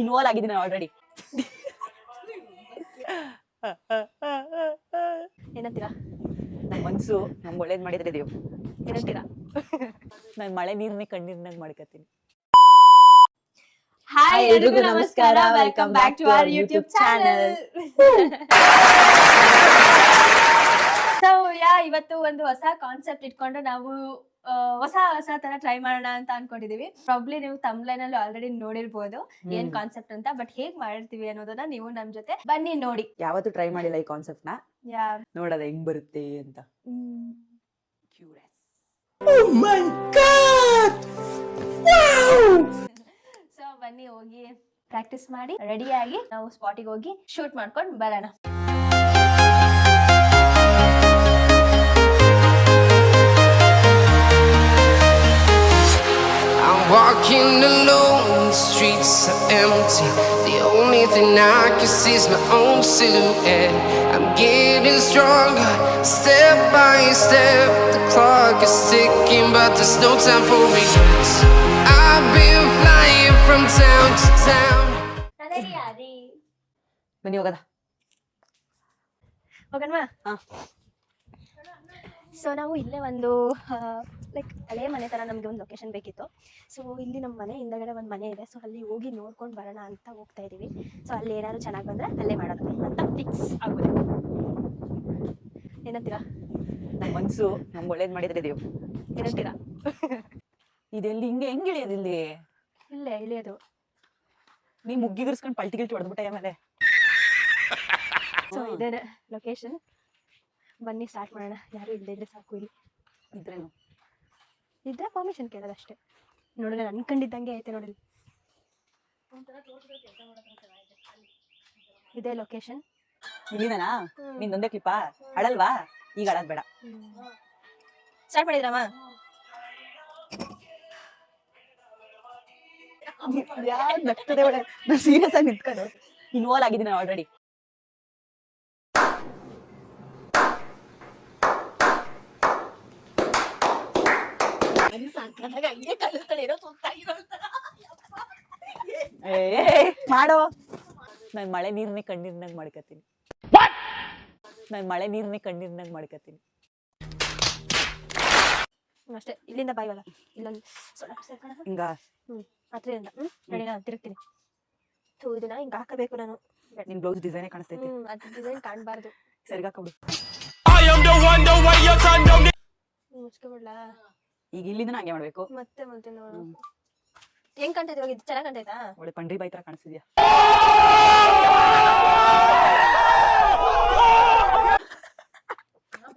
Involve ಆಗಿದ್ದೀನಿ already. ಏನಂತೀರಾ? ನಮ್ಮ ಮನ್ಸು ನಮ್ಗೆ ಒಳ್ಳೇದ್ ಮಾಡಿದ್ರೆ ದೇವ್. ಏನಂತೀರಾ? ನಾನು ಮಳೆ ನೀರ್ನೇ ಕಣ್ಣೀರ್ನಾಗ ಮಾಡ್ಕತೀನಿ. ಹಾಯ್ ಎಲ್ರಿಗೂ ನಮಸ್ಕಾರ, welcome back to our YouTube channel. So ಇವತ್ತು ಒಂದು ಹೊಸ ಕಾನ್ಸೆಪ್ಟ್ ಇಟ್ಕೊಂಡು ನಾವು ಹೊಸ ತರ ಟ್ರೈ ಮಾಡೋಣ ಅಂತ ಅನ್ಕೊಂಡಿದೀವಿ. ಪ್ರಾಬ್ಲಿ ನೀವು ತಮ್ಲೈನ್ ಅಲ್ಲಿ ಆಲ್ರೆಡಿ ನೋಡಿರ್ಬೋದು ಏನ್ ಕಾನ್ಸೆಪ್ಟ್ ಅಂತ. ಬಟ್ ಹೇಗ್ ಮಾಡಿರ್ತೀವಿ ಅನ್ನೋದನ್ನ ನೀವು ನಮ್ ಜೊತೆ ಬನ್ನಿ ನೋಡಿ. ಯಾವತ್ತೂ ಟ್ರೈ ಮಾಡಿಲ್ಲ ಈ ಕಾನ್ಸೆಪ್ಟ್ ನ, ನೋಡೋದ ಹೆಂಗ್ ಬರುತ್ತೆ ಅಂತ. ಸೊ ಬನ್ನಿ ಹೋಗಿ ಪ್ರಾಕ್ಟೀಸ್ ಮಾಡಿ ರೆಡಿ ಆಗಿ ನಾವು ಸ್ಪಾಟಿಗೆ ಹೋಗಿ ಶೂಟ್ ಮಾಡ್ಕೊಂಡು ಬರೋಣ. Walking alone, the streets are empty. The only thing I can see is my own silhouette. I'm getting stronger, step by step. The clock is ticking, but there's no time for regrets. I've been flying from town to town. ಬನ್ನಿ ಹೋಗದ. ಹೋಗಣ್ವಾ? So ನಾವು ಇಲ್ಲೇ ಒಂದು like ಹಳೆ ಮನೆ ತರ ನಮ್ಗೆ ಒಂದು ಲೊಕೇಶನ್ ಬೇಕಿತ್ತು. ಸೊ ಇಲ್ಲಿ ನಮ್ಮ ಮನೆ ಹಿಂದಗಡೆ ಒಂದು ಮನೆ ಇದೆ. ಸೊ ಅಲ್ಲಿ ಹೋಗಿ ನೋಡ್ಕೊಂಡು ಬರೋಣ ಅಂತ ಹೋಗ್ತಾ ಇದೀವಿ. ಸೊ ಅಲ್ಲಿ ಏನಾದ್ರು ಚೆನ್ನಾಗಿ ಬಂದ್ರೆ ಅಲ್ಲೇ ಮಾಡೋದು ಅಂತ ಫಿಕ್ಸ್ ಆಗೋದು. ಏನಂತೀರಾ? ನಮ್ಮ ಮನ್ಸು ನಮ್ಗೆ ಒಳ್ಳೇದ್ ಮಾಡಿದ್ರೆ ದೇವ್. ಏನಂತೀರಾ? ಇದೆಲ್ಲಿ ಹಿಂಗೆ ಹೆಂಗ್ ಇಳಿಯೋದು? ಇಲ್ಲಿ ಇಲ್ಲೇ ಇಳಿಯೋದು. ನೀ ಮುಗ್ಗಿಗಿರ್ಸ್ಕೊಂಡು ಪಲ್ಟಿಗಿಲ್ಟಿ ಹೊಡೆದ್ಬಿಟ್ಟೆ ಆಮೇಲೆ. ಸೊ ಇದೇ ಲೊಕೇಶನ್. ಬನ್ನಿ ಸ್ಟಾರ್ಟ್ ಮಾಡೋಣ. ಯಾರು ಇಲ್ಲದೆ ಇದ್ರೆ ಸಾಕು. ಇಲ್ಲಿ ಇದ್ರೇನು ಇದ್ರೆ ಪರ್ಮಿಷನ್ ಕೇಳೋದಷ್ಟೇ. ನೋಡಿದ್ರೆ ಅನ್ಕೊಂಡಿದ್ದಂಗೆ ಐತೆ ನೋಡಿ. ಇದೇ ಲೊಕೇಶನ್. ಇಲ್ಲಿನಾ? ನಿಂದೊಂದೇ ಕ್ಲಿಪ್ಪಾ? ಅಳಲ್ವಾ? ಈಗ ಅಳದ್ ಬೇಡ. ಸ್ಟಾರ್ಟ್ ಮಾಡಿದ್ರಮ್ಮ? ಯಾರು ನಗ್ತದೆ ಒಳ್ಳೆ. ನಾನು ಸೀರಿಯಸ್ ಆಗಿ ನಿಂತ್ಕೊಂಡು ಇನ್ವಾಲ್ವ್ ಆಗಿದ್ದೀನಿ ಆಲ್ರೆಡಿ. ಮಾಡೋ. ನಾನು ಮಳೆ ನೀರ್ನೇ ಕಣ್ಣೀರ್ನಾಗ ಮಾಡ್ಕತೀನಿ. ಅಷ್ಟೇ. ಇಲ್ಲಿಂದ ಬಾಯಿವಲ್ಲ ಇಲ್ಲೊಂದು ಹಿಂಗ ಹತ್ರದಿಂದ ರೆಡಿನಾ? ತಿರುಗ್ತೀನಿ. ಸೊ ಇದನ್ನ ಹಿಂಗ ಹಾಕಬೇಕು ನಾನು. ನಿನ್ ಬ್ಲೌಸ್ ಡಿಸೈನ್ ಕಾಣಿಸ್ತೈತಿ. ಅದು ಡಿಸೈನ್ ಕಾಣಬಾರ್ದು. ಸರಿಗ ಹಾಕೊಡು. ಮುಚ್ಕೊಬಿಡ್ಲಾ? ಈಗ ಇಲ್ಲಿಂದ ಹಂಗೆ ಮಾಡ್ಬೇಕು. ಮತ್ತೆ ನೋಡು ಹೆಂಗ್ ಕಾಣ್ತೈತಿ. ಇವಾಗ ಇದು ಚೆನ್ನಾಗ್ ಕಾಣ್ತೈತಾ? ಒಳ್ಳೆ ಪಂಡ್ರಿ ಬಾಯಿ ತರ ಕಾಣಿಸ್ತಿದ್ಯಾ?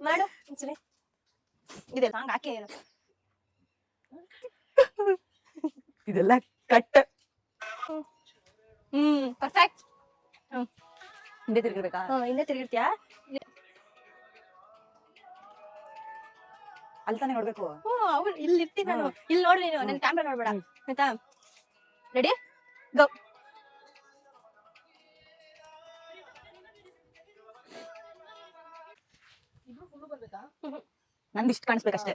ಮಾಡು ಒಂದ್ಸಲಿ. ಇದೆಲ್ಲ ಹಂಗ ಹಾಕಿ ಇದೆಲ್ಲ ಕಟ್. ಪರ್ಫೆಕ್ಟ್. ಹಿಂದೆ ತಿರ್ಗಿರ್ಬೇಕಾ? ಹಿಂದೆ ತಿರ್ಗಿರ್ತೀಯಾ? ಅಲ್ಲಿ ತಾನೇ ನೋಡ್ಬೇಕು. ಅವ್ರು ಇಲ್ಲಿ ಇರ್ತೀನಿ ನಾನು. ಇಲ್ಲಿ ನೋಡ್ರಿ ನೀನು. ನನ್ ಕ್ಯಾಮ್ರಾ ನೋಡ್ಬೇಡ ಆಯ್ತಾ? ರೆಡಿ ಗೋ. ನಂದು ಇಷ್ಟು ಕಾಣಿಸ್ಬೇಕಷ್ಟೇ.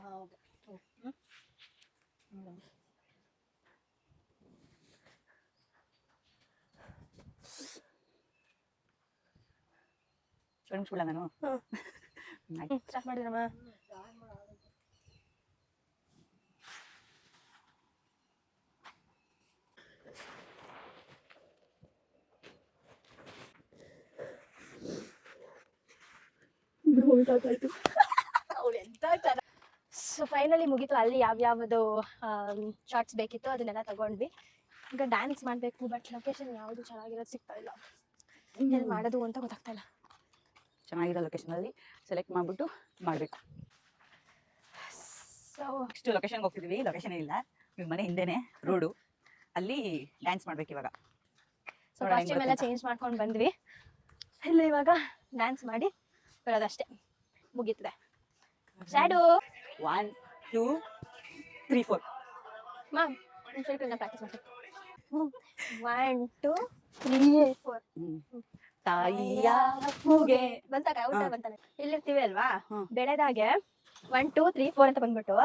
ಕಾಣಿಸ್ಬಿಡ ನಾನು. ಸ್ಟಾರ್ಟ್ ಮಾಡಿದ್ರಮ್ಮ? ಸೊ ಫೈನಲಿ ಮುಗೀತು. ಅಲ್ಲಿ ಯಾವ್ಯಾವುದು ಶಾರ್ಟ್ಸ್ ಬೇಕಿತ್ತು ಅದನ್ನೆಲ್ಲ ತಗೊಂಡ್ವಿ. ಈಗ ಡ್ಯಾನ್ಸ್ ಮಾಡಬೇಕು. ಬಟ್ ಲೊಕೇಶನ್ ಯಾವುದು ಚೆನ್ನಾಗಿರೋದು ಸಿಗ್ತಾ ಇಲ್ಲ. ಎಲ್ಲಿ ಮಾಡೋದು ಅಂತ ಗೊತ್ತಾಗ್ತಾ ಇಲ್ಲ. ಚೆನ್ನಾಗಿರೋ ಲೊಕೇಶನ್ ಅಲ್ಲಿ ಸೆಲೆಕ್ಟ್ ಮಾಡ್ಬಿಟ್ಟು ಮಾಡ್ಬೇಕು. ಸೊ ನೆಕ್ಸ್ಟ್ ಲೊಕೇಶನ್ಗೆ ಹೋಗ್ತಿದ್ವಿ. ಲೊಕೇಶನ್ ಇಲ್ಲ, ನಿಮ್ಮ ಮನೆ ಹಿಂದೆನೆ ರೋಡು. ಅಲ್ಲಿ ಡ್ಯಾನ್ಸ್ ಮಾಡ್ಬೇಕು ಇವಾಗ. ಸೊ ಕಾಸ್ಟ್ಯೂಮ್ ಎಲ್ಲ ಚೇಂಜ್ ಮಾಡ್ಕೊಂಡು ಬಂದ್ವಿ. ಇಲ್ಲ ಇವಾಗ ಡ್ಯಾನ್ಸ್ ಮಾಡಿ ಬರೋದಷ್ಟೇ, ಮುಗೀತದೆ. ಶ್ಯಾಡೋ 1 2 3 4 ಮ್ಯಾಮ್ ಸ್ವಲ್ಪ ಪ್ರಾಕ್ಟೀಸ್ ಮಾಡ್ತೀನಿ. 1 2 3 4 ತಾಯಿಯ ಹೂಗೆ ಬಂತಾಗ ಔಟ್ ಬಂತಾನೆ. ಇಲ್ಲಿರ್ತೀವಿ ಅಲ್ವಾ, ಬೆಳೆದಾಗೆ 1 2 3 4 ಅಂತ ಬಂದ್ಬಿಟ್ಟು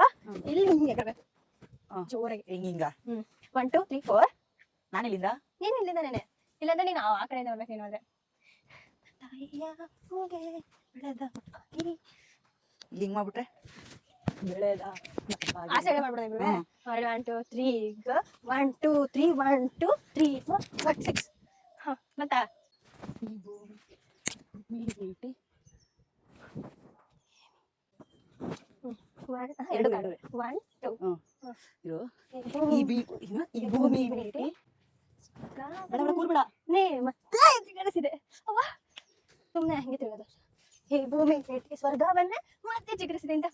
ಇಲ್ಲಿ ಹಿಂಗೆ ಎಗರಬೇಕು ಜೋರಾಗಿ. ಹಿಂಗ 1 2 3 4 ನಾನಿಲ್ಲಿಂದ ನೀನು ಇಲ್ಲಿಂದಾನೆ, ಇಲ್ಲಾಂದ್ರೆ ನೀನು ಆ ಕಡೆಯಿಂದ ಬರ್ಬೇಕು. ನೀನು ಅಂದ್ರೆ ತಾಯಿಯ ಹೂಗೆ ಬೆಳೆದ ಮಕ್ಕಳಿಗೆ. ಇಲ್ಲಿ ಹಿಂಗ್ ಮಾಡ್ಬಿಟ್ರೆ ಬೆಳೆದ ಆ ಸೈಡ್ ಮಾಡ್ಬಿಡೋದು. 1 2 3 ಈಗ 1 2 3 1 2 3 4 5 6. ಹಾ ಮತ್ತ ಎರಡು ಕಾಡು 1 2 ಇರು ಈ ಭೂಮಿ ಭೇಟಿ ಬೇಡ ಕೂರ್ಬೇಡ. ನೇ ಮತ್ತೆ ಚಿಗುರಿಸಿದೆ. ಅವ್ವ ಸುಮ್ಮನೆ ಹಂಗೆ ತಿರುಗೋದು. ಈ ಭೂಮಿ ಭೇಟಿ ಸ್ವರ್ಗವನ್ನೇ ಮತ್ತೆ ಚಿಗುರಿಸಿದೆ ಅಂತ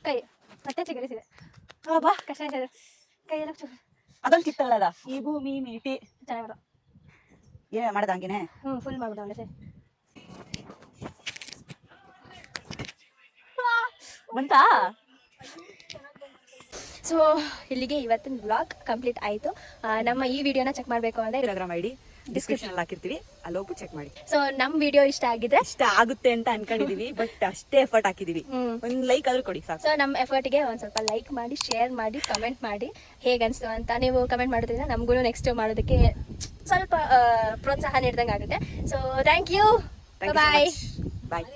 ಕೈ ಮತ್ತೆ ಚಿಗುರಿಸಿದೆ. ಬಾ ಕಷ್ಟ ಆಯ್ತದೆ ಕೈಯೆಲ್ಲ ಅದೊಂದು ಚಿತ್ತಗಳದ ಈ ಭೂಮಿ ಮೀಟಿ ಚೆನ್ನಾಗಿ ಏನ ಮಾಡದ ಹಂಗೇನೆ. ಫುಲ್ ಮಾಡ್ಬಿಟ್ಟು ಬಂತಾ. ಸೊ ಇಲ್ಲಿಗೆ ಇವತ್ತಿನ ಬ್ಲಾಗ್ ಕಂಪ್ಲೀಟ್ ಆಯಿತು. ನಮ್ಮ ಈ ವಿಡಿಯೋನ ಚೆಕ್ ಮಾಡಬೇಕು ಅಂದರೆ ಇನ್ಸ್ಟಾಗ್ರಾಮ್ ಐಡಿ ಡಿಸ್ಕ್ರಿಪ್ಷನ್ ಅಲ್ಲಿ ಹಾಕಿರ್ತೀವಿ, ಅಲ್ಲಿ ಹೋಗ್ಬಿಟ್ಟು ಚೆಕ್ ಮಾಡಿ. ಸೊ ನಮ್ಮ ವಿಡಿಯೋ ಇಷ್ಟ ಆಗಿದ್ರೆ ಇಷ್ಟ ಆಗುತ್ತೆ ಅಂತ ಅನ್ಕೊಂಡಿದೀವಿ, ಬಟ್ ಅಷ್ಟೇ ಎಫರ್ಟ್ ಹಾಕಿದೀವಿ. ಒಂದ್ ಲೈಕ್ ಆದ್ರೂ ಕೊಡಿ ಸಾಕು. ಸೊ ನಮ್ಮ ಎಫರ್ಟ್ಗೆ ಒಂದು ಸ್ವಲ್ಪ ಲೈಕ್ ಮಾಡಿ, ಶೇರ್ ಮಾಡಿ, ಕಮೆಂಟ್ ಮಾಡಿ ಹೇಗನ್ನಿಸ್ತು ಅಂತ. ನೀವು ಕಮೆಂಟ್ ಮಾಡೋದ್ರಿಂದ ನಮಗೂ ನೆಕ್ಸ್ಟ್ ಮಾಡೋದಕ್ಕೆ ಸ್ವಲ್ಪ ಪ್ರೋತ್ಸಾಹ ನೀಡ್ದಂಗೆ ಆಗುತ್ತೆ. So thank you, bye. Bye.